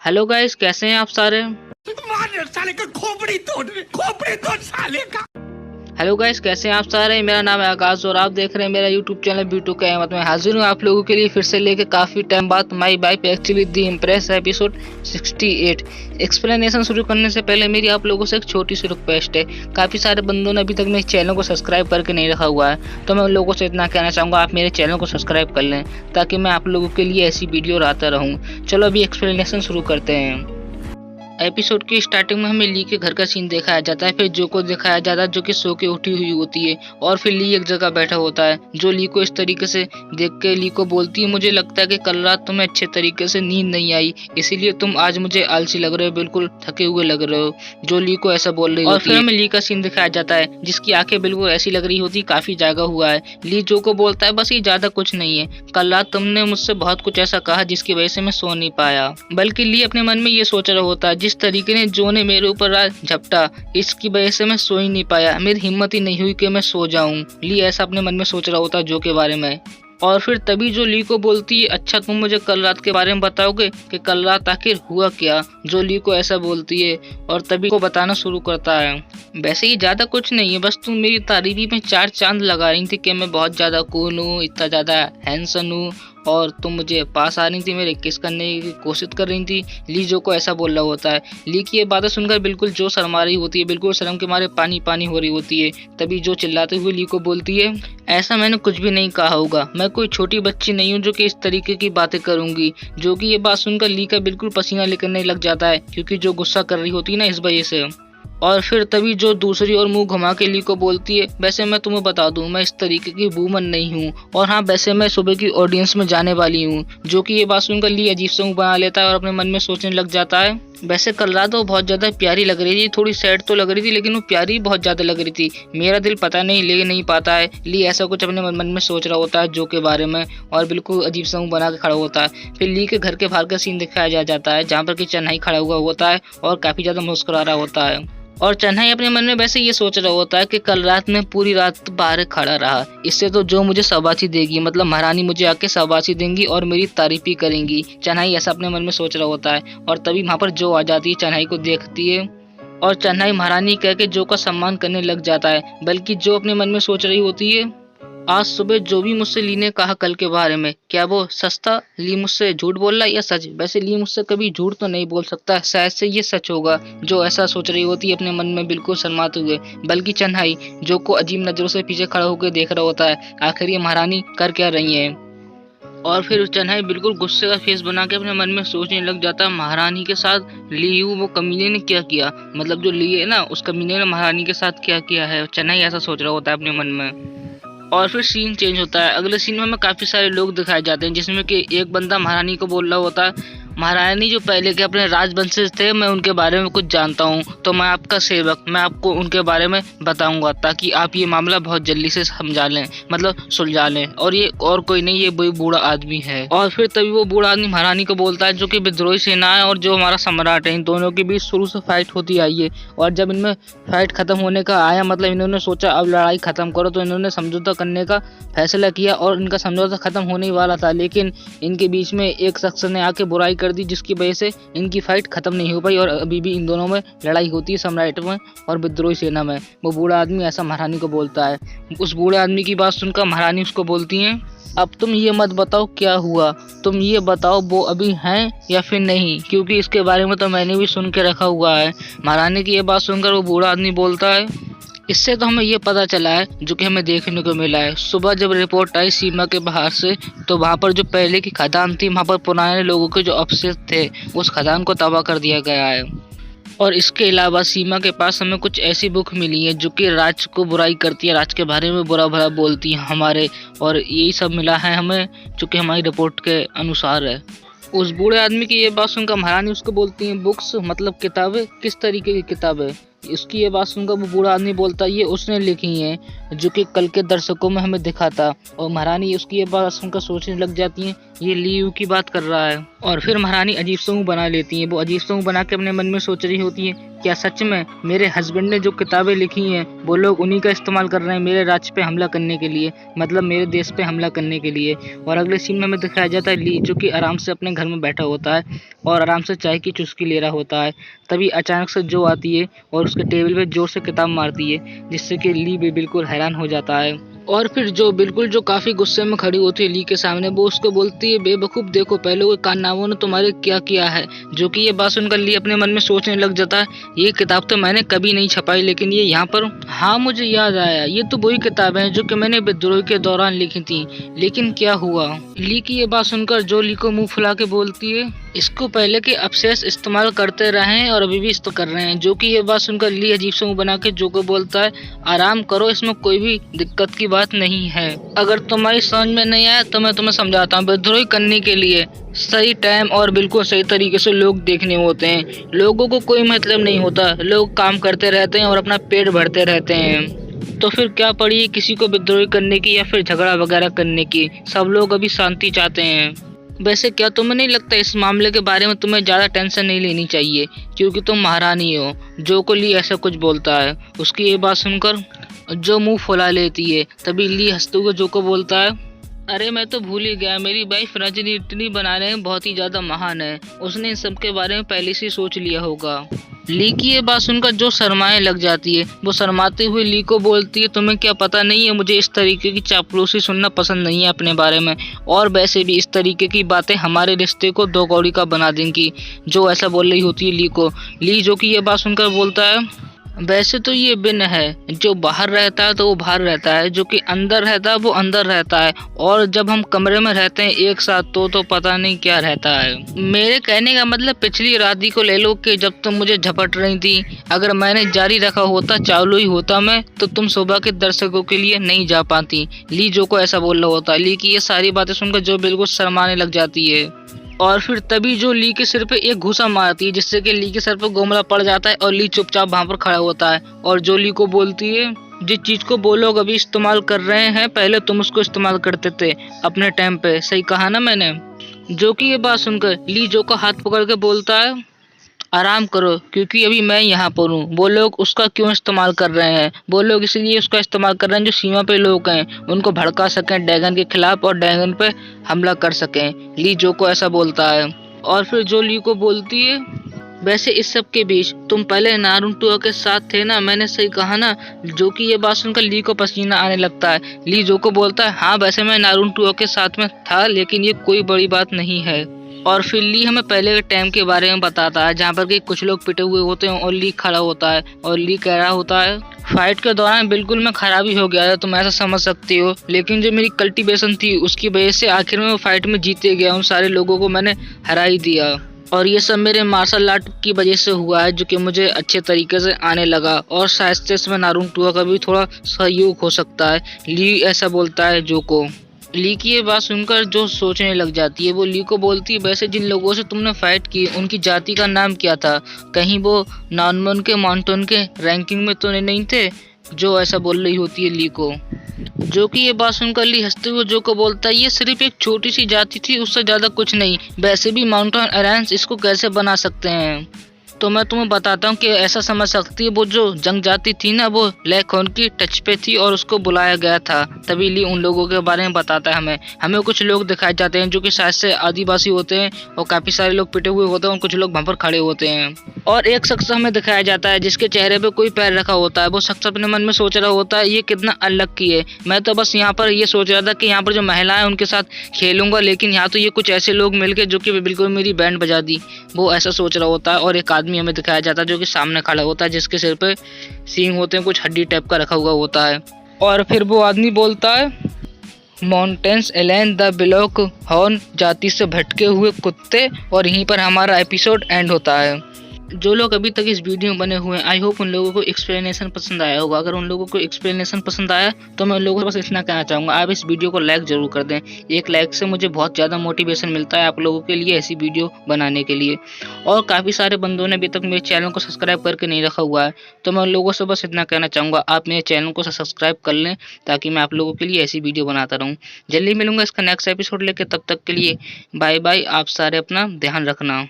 Hello guys, कैसे हैं आप सारे। मार साले का खोपड़ी तोड़ साले का। हेलो गाइस, कैसे हैं आप सारे। मेरा नाम है आकाश और आप देख रहे हैं मेरा यूट्यूब चैनल ब्यूटू का अहमद। मैं हाजिर हूँ आप लोगों के लिए फिर से लेके काफ़ी टाइम बाद my wife actually the impress episode 68। Explanation शुरू करने से पहले मेरी आप लोगों से एक छोटी सी रिक्वेस्ट है। काफ़ी सारे बंदों ने अभी तक मेरे चैनल को सब्सक्राइब करके नहीं रखा हुआ है, तो मैं उन लोगों से इतना कहना चाहूँगा आप मेरे चैनल को सब्सक्राइब कर लें ताकि मैं आप लोगों के लिए ऐसी वीडियो लाता रहूँ। चलो अभी एक्सप्लेनेशन शुरू करते हैं। एपिसोड की स्टार्टिंग में हमें ली के घर का सीन दिखाया जाता है, फिर जो को दिखाया जाता है जो कि सो के उठी हुई होती है और फिर ली एक जगह बैठा होता है जो ली को इस तरीके से देख के ली को बोलती है, मुझे लगता है कि कल रात तुम्हें अच्छे तरीके से नींद नहीं आई, इसीलिए तुम आज मुझे आलसी लग रहे हो, बिल्कुल थके हुए लग रहे हो। जो ली को ऐसा बोल रही होती है। और फिर हमें ली का सीन दिखाया जाता है जिसकी आंखें बिल्कुल ऐसी लग रही होती काफी जागा हुआ है। ली जो को बोलता है बस ये ज्यादा कुछ नहीं है, कल रात तुमने मुझसे बहुत कुछ ऐसा कहा जिसकी वजह से मैं सो नहीं पाया। बल्कि ली अपने मन में ये सोच रहा होता है जिस तरीके ने जो ने मेरे ऊपर झपटा इसकी वजह से मैं सो ही नहीं पाया, मेरी हिम्मत ही नहीं हुई कि मैं सो जाऊं। ली ऐसा अपने मन में सोच रहा होता है जो के बारे में। और फिर तभी जो ली को बोलती है अच्छा तुम मुझे कल रात के बारे में बताओगे कि कल रात आखिर हुआ क्या। जो ली को ऐसा बोलती है और तभी को बताना शुरू करता है वैसे ये ज्यादा कुछ नहीं है, बस तुम मेरी तारीफी में 4 चांद लगा रही थी कि मैं बहुत ज्यादा कूल हूँ, इतना ज्यादा हैंडसम हूँ और तुम मुझे पास आ रही थी, मेरे किस करने की कोशिश कर रही थी। ली जो को ऐसा बोल रहा होता है। ली की ये बातें सुनकर बिल्कुल जो शर्मा रही होती है, बिल्कुल शर्म के मारे पानी पानी हो रही होती है। तभी जो चिल्लाते हुए ली को बोलती है ऐसा मैंने कुछ भी नहीं कहा होगा, मैं कोई छोटी बच्ची नहीं हूँ जो कि इस तरीके की बातें करूंगी। जो कि ये बात सुनकर ली का बिल्कुल पसीना निकलने लग जाता है क्योंकि जो गुस्सा कर रही होती है ना इस वजह से। और फिर तभी जो दूसरी ओर मुंह घुमा के ली को बोलती है वैसे मैं तुम्हें बता दूं मैं इस तरीके की वूमन नहीं हूँ, और हाँ वैसे मैं सुबह की ऑडियंस में जाने वाली हूँ। जो कि ये बात सुनकर ली अजीब से मुंह बना लेता है और अपने मन में सोचने लग जाता है वैसे कल रात वो बहुत ज्यादा प्यारी लग रही थी, थोड़ी सैड तो लग रही थी लेकिन वो प्यारी बहुत ज्यादा लग रही थी, मेरा दिल पता नहीं ले नहीं पाता है। ली ऐसा कुछ अपने मन में सोच रहा होता है जो के बारे में और बिल्कुल अजीब सा मुंह बना के खड़ा होता है। फिर ली के घर के बाहर का सीन दिखाया जाता है जहाँ पर कि चन्हाई खड़ा हुआ होता है और काफी ज्यादा मुस्कुरा रहा होता है। और चन्हाई अपने मन में वैसे ये सोच रहा होता है कि कल रात में पूरी रात बाहर खड़ा रहा, इससे तो जो मुझे शाबाशी देगी मतलब महारानी मुझे आके शाबाशी देंगी और मेरी तारीफ ही करेंगी। चन्हाई ऐसा अपने मन में सोच रहा होता है और तभी वहाँ पर जो आ जाती है चन्हाई को देखती है और चन्हाई महारानी कह के जो का सम्मान करने लग जाता है। बल्कि जो अपने मन में सोच रही होती है आज सुबह जो भी मुझसे ली ने कहा कल के बारे में क्या वो सस्ता ली मुझसे झूठ बोल रहा है या सच। वैसे ली मुझसे कभी झूठ तो नहीं बोल सकता, शायद से ये सच होगा। जो ऐसा सोच रही होती है अपने मन में बिल्कुल शर्माते हुए। बल्कि चन्हाई जो को अजीब नजरों से पीछे खड़ा होकर देख रहा होता है आखिर ये महारानी कर क्या रही है। और फिर चन्हाई बिल्कुल गुस्से का फेस बना के अपने मन में सोचने लग जाता है महारानी के साथ ली वो कमीने ने क्या किया, मतलब जो ली है ना उस कमीने ने महारानी के साथ क्या किया है। चन्हाई ऐसा सोच रहा होता है अपने मन में। और फिर सीन चेंज होता है, अगले सीन में हमें काफी सारे लोग दिखाए जाते हैं जिसमें कि एक बंदा महारानी को बोल रहा होता है महारानी जो पहले के अपने राजवंश थे मैं उनके बारे में कुछ जानता हूँ, तो मैं आपका सेवक मैं आपको उनके बारे में बताऊंगा ताकि आप ये मामला बहुत जल्दी से समझा लें मतलब सुलझा लें। और ये और कोई नहीं ये वही बूढ़ा आदमी है। और फिर तभी वो बूढ़ा आदमी महारानी को बोलता है जो कि विद्रोही सेना है और जो हमारा सम्राट है, इन दोनों के बीच शुरू से फाइट होती आई है और जब इनमें फाइट खत्म होने का आया मतलब इन्होंने सोचा अब लड़ाई खत्म करो तो इन्होंने समझौता करने का फैसला किया और इनका समझौता खत्म होने वाला था, लेकिन इनके बीच में एक शख्स ने आके बुराई कर दी जिसकी वजह से इनकी फाइट खत्म नहीं हो पाई और अभी भी इन दोनों में लड़ाई होती है सम्राट में और विद्रोही सेना में। वो बूढ़ा आदमी ऐसा महारानी को बोलता है। उस बूढ़े आदमी की बात सुनकर महारानी उसको बोलती है अब तुम ये मत बताओ क्या हुआ, तुम ये बताओ वो अभी हैं या फिर नहीं, क्योंकि इसके बारे में तो मैंने भी सुन के रखा हुआ है। महारानी की ये बात सुनकर वो बूढ़ा आदमी बोलता है इससे तो हमें ये पता चला है जो कि हमें देखने को मिला है, सुबह जब रिपोर्ट आई सीमा के बाहर से तो वहाँ पर जो पहले की खदान थी वहाँ पर पुराने लोगों के जो अवशेष थे उस खदान को तबाह कर दिया गया है। और इसके अलावा सीमा के पास हमें कुछ ऐसी बुक मिली है जो कि राज को बुराई करती है, राज के बारे में बुरा भला बोलती है हमारे, और यही सब मिला है हमें जो कि हमारी रिपोर्ट के अनुसार है। उस बूढ़े आदमी की ये बात सुनकर महारानी उसको बोलती है बुक्स मतलब किताबें, किस तरीके की किताबें। इसकी ये बात सुनकर वो बूढ़ा आदमी बोलता है ये उसने लिखी है जो कि कल के दर्शकों में हमें दिखा था। और महारानी उसकी ये बात सुनकर सोचने लग जाती है ये ली की बात कर रहा है। और फिर महारानी अजीब सा मुंह बना लेती है। वो अजीब सा मुंह बना के अपने मन में सोच रही होती है, क्या सच में मेरे हस्बैंड ने जो किताबें लिखी हैं वो लोग उन्हीं का इस्तेमाल कर रहे हैं मेरे राज्य पे हमला करने के लिए, मतलब मेरे देश पे हमला करने के लिए। और अगले सीन में हमें दिखाया जाता है ली जो कि आराम से अपने घर में बैठा होता है और आराम से चाय की चुस्की ले रहा होता है। तभी अचानक से जो आती है और उसके टेबल पे जोर से किताब मारती है, जिससे कि ली भी बिल्कुल हैरान हो जाता है। और फिर जो काफी गुस्से में खड़ी होती है ली के सामने, वो उसको बोलती है, बेवकूफ देखो पहले वो कान्नावों ने तुम्हारे क्या किया है। जो कि ये बात सुनकर ली अपने मन में सोचने लग जाता है, ये किताब तो मैंने कभी नहीं छपाई, लेकिन ये यहाँ पर, हाँ मुझे याद आया, ये तो वही किताबें हैं जो कि मैंने विद्रोह के दौरान लिखी थी, लेकिन क्या हुआ। ली की ये बात सुनकर जो ली को मुंह फुला के बोलती है, इसको पहले के अवशेष इस्तेमाल करते रहे हैं और अभी भी इस्तेमाल कर रहे हैं। जो कि ये बात सुनकर ली अजीब से मुंह बना के जो को बोलता है, आराम करो, इसमें कोई भी दिक्कत की बात नहीं है। अगर तुम्हारी समझ में नहीं आया तो मैं तुम्हें समझाता हूँ। विद्रोही करने के लिए सही टाइम और बिल्कुल सही तरीके से लोग देखने होते हैं। लोगों को कोई मतलब नहीं होता, लोग काम करते रहते हैं और अपना पेट भरते रहते हैं। तो फिर क्या पड़ी है किसी को विद्रोही करने की या फिर झगड़ा वगैरह करने की। सब लोग अभी शांति चाहते हैं। वैसे क्या तुम्हें नहीं लगता इस मामले के बारे में तुम्हें ज़्यादा टेंशन नहीं लेनी चाहिए, क्योंकि तुम महारानी हो। जो को ली ऐसा कुछ बोलता है। उसकी ये बात सुनकर जो मुंह फुला लेती है। तभी ली हंसते हुए जो को बोलता है, अरे मैं तो भूल ही गया, मेरी वाइफ रजनी इतनी बनाने में बहुत ही ज़्यादा महान है, उसने इन सब के बारे में पहले से सोच लिया होगा। ली की ये बात सुनकर जो शर्माए लग जाती है। वो शर्माते हुए ली को बोलती है, तुम्हें क्या पता नहीं है, मुझे इस तरीके की चापलूसी सुनना पसंद नहीं है अपने बारे में, और वैसे भी इस तरीके की बातें हमारे रिश्ते को दो कौड़ी का बना देंगी। जो ऐसा बोल रही होती है ली को। ली जो कि ये बात सुनकर बोलता है, वैसे तो ये बिन है, जो बाहर रहता है तो वो बाहर रहता है, जो कि अंदर रहता है वो अंदर रहता है, और जब हम कमरे में रहते हैं एक साथ तो पता नहीं क्या रहता है। मेरे कहने का मतलब पिछली रात को ले लो कि जब तुम मुझे झपट रही थी, अगर मैंने जारी रखा होता, चालू ही होता मैं, तो तुम सुबह के दर्शकों के लिए नहीं जा पाती। ली जो को ऐसा बोल रहा होता है। ली की ये सारी बातें सुनकर जो बिल्कुल शर्माने लग जाती है। और फिर तभी जो ली के सिर पे एक घूसा मारती है, जिससे कि ली के सर पे गोमला पड़ जाता है और ली चुपचाप वहां पर खड़ा होता है। और जो ली को बोलती है, जिस चीज को वो लोग अभी इस्तेमाल कर रहे हैं पहले तुम उसको इस्तेमाल करते थे अपने टाइम पे, सही कहा ना मैंने। जो कि ये बात सुनकर ली जो का हाथ पकड़ के बोलता है, आराम करो, क्योंकि अभी मैं यहाँ पर हूँ। वो लोग उसका क्यों इस्तेमाल कर रहे हैं, वो लोग इसलिए उसका इस्तेमाल कर रहे हैं जो सीमा पे लोग हैं उनको भड़का सकें ड्रैगन के खिलाफ और ड्रैगन पे हमला कर सकें। ली जो को ऐसा बोलता है। और फिर जो ली को बोलती है, वैसे इस सब के बीच तुम पहले नारुतो के साथ थे ना, मैंने सही कहा ना। जो कि ये बात सुनकर ली को पसीना आने लगता है। ली जो को बोलता है, हाँ वैसे मैं नारुतो के साथ में था, लेकिन ये कोई बड़ी बात नहीं है। और फिर ली हमें पहले के टाइम के बारे में बताता है, जहाँ पर कि कुछ लोग पिटे हुए होते हैं और ली खड़ा होता है और ली कह रहा होता है, फाइट के दौरान बिल्कुल मैं खराबी हो गया है, तुम ऐसा समझ सकती हो, लेकिन जो मेरी कल्टीवेशन थी उसकी वजह से आखिर में वो फाइट में जीते गया, उन सारे लोगों को मैंने हरा ही दिया, और ये सब मेरे मार्शल आर्ट की वजह से हुआ है, जो कि मुझे अच्छे तरीके से आने लगा, और शायद से इसमें नारुतो का भी थोड़ा सहयोग हो सकता है। ली ऐसा बोलता है जो को। ली की ये बात सुनकर जो सोचने लग जाती है। वो ली को बोलती है, वैसे जिन लोगों से तुमने फाइट की उनकी जाति का नाम क्या था, कहीं वो नानमन के माउंटेन के रैंकिंग में तो नहीं थे। जो ऐसा बोल रही होती है ली को। जो कि ये बात सुनकर ली हंसते हुए जो को बोलता है, ये सिर्फ एक छोटी सी जाति थी, उससे ज्यादा कुछ नहीं, वैसे भी माउंटेन अलायंस इसको कैसे बना सकते हैं। तो मैं तुम्हें बताता हूँ कि ऐसा समझ सकती है, वो जो जंग जाती थी ना वो लेखोन की टच पे थी और उसको बुलाया गया था। तभी ली उन लोगों के बारे में बताता है। हमें कुछ लोग दिखाए जाते हैं जो कि शायद से आदिवासी होते हैं, और काफी सारे लोग पिटे हुए होते हैं और कुछ लोग वहां पर खड़े होते हैं। और एक शख्स हमें दिखाया जाता है जिसके चेहरे पे कोई पैर रखा होता है। वो शख्स अपने मन में सोच रहा होता है, ये कितना अलग की है, मैं तो बस यहाँ पर ये सोच रहा था कि यहाँ पर जो महिलाएं उनके साथ खेलूंगा, लेकिन यहाँ तो ये कुछ ऐसे लोग मिल गए जो कि बिल्कुल मेरी बैंड बजा दी। वो ऐसा सोच रहा होता है। और एक आदमी हमें दिखाया जाता है जो कि सामने खड़ा होता है, जिसके सिर पे सींग होते हैं, कुछ हड्डी टाइप का रखा हुआ होता है। और फिर वो आदमी बोलता है, माउंटेन्स एलेन द बिलोक हॉर्न जाति से भटके हुए कुत्ते। और यहीं पर हमारा एपिसोड एंड होता है। जो लोग अभी तक इस वीडियो में बने हुए हैं, आई होप उन लोगों को एक्सप्लेनेशन पसंद आया होगा। अगर उन लोगों को एक्सप्लेनेशन पसंद आया तो मैं उन लोगों से बस इतना कहना चाहूँगा, आप इस वीडियो को लाइक जरूर कर दें। एक लाइक से मुझे बहुत ज़्यादा मोटिवेशन मिलता है आप लोगों के लिए ऐसी वीडियो बनाने के लिए। और काफ़ी सारे बंदों ने अभी तक मेरे चैनल को सब्सक्राइब करके नहीं रखा हुआ है, तो मैं उन लोगों से बस इतना कहना चाहूँगा, आप मेरे चैनल को सब्सक्राइब कर लें ताकि मैं आप लोगों के लिए ऐसी वीडियो बनाता रहूँ। जल्दी मिलूंगा इसका नेक्स्ट एपिसोड लेके, तब तक के लिए बाय बाय। आप सारे अपना ध्यान रखना।